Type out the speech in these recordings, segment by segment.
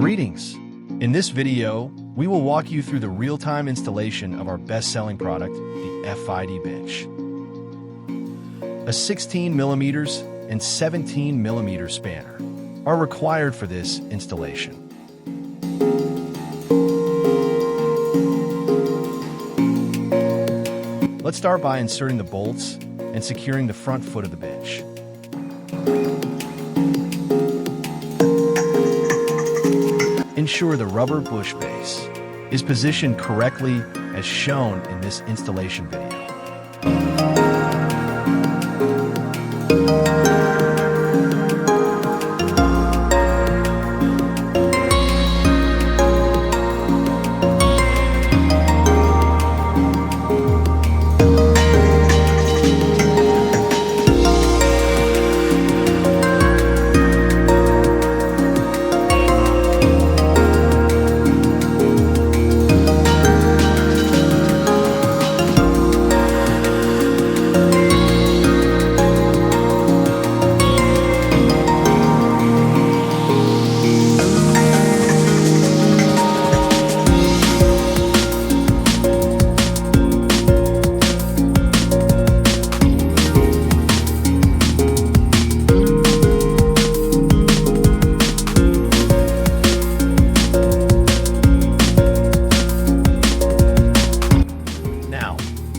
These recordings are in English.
Greetings! In this video, we will walk you through the real-time installation of our best-selling product, the FID Bench. A 16mm and 17mm spanner are required for this installation. Let's start by inserting the bolts and securing the front foot of the bench. Ensure the rubber bush base is positioned correctly as shown in this installation video.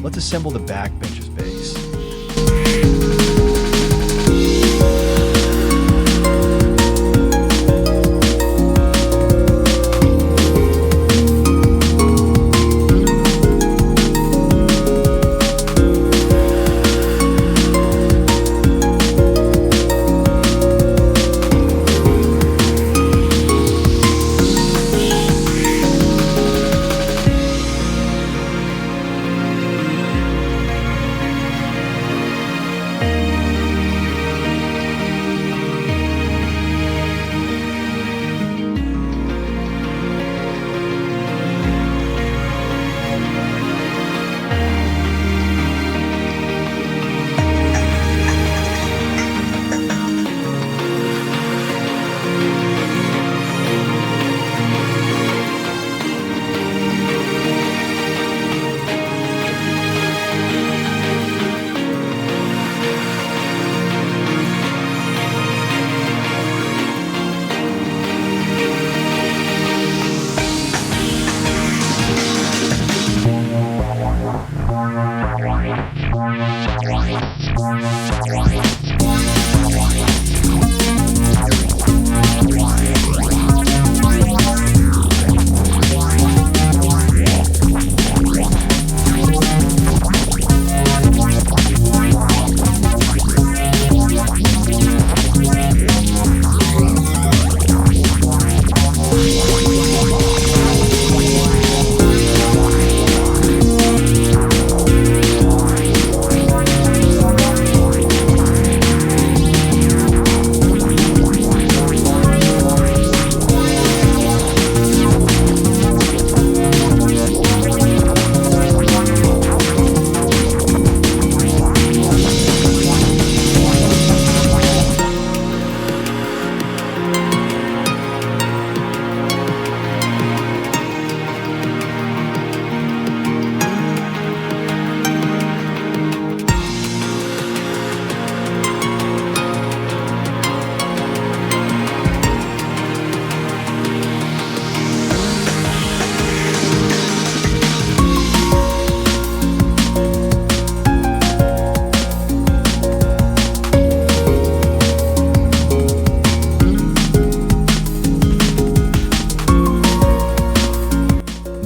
Let's assemble the back bench's base.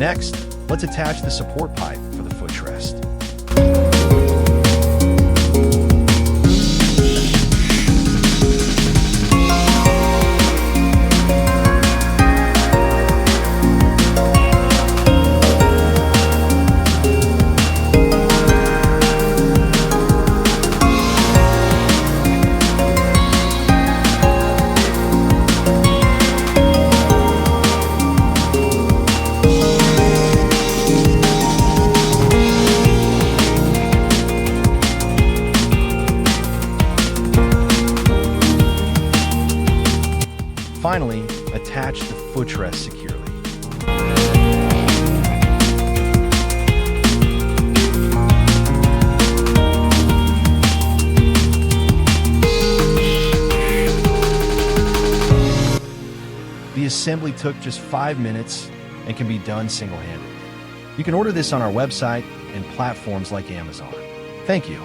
Next, let's attach the support pipe for the footrest. Finally, Attach the footrest securely. The assembly took just 5 minutes and can be done single-handed. You can order this on our website and platforms like Amazon. Thank you.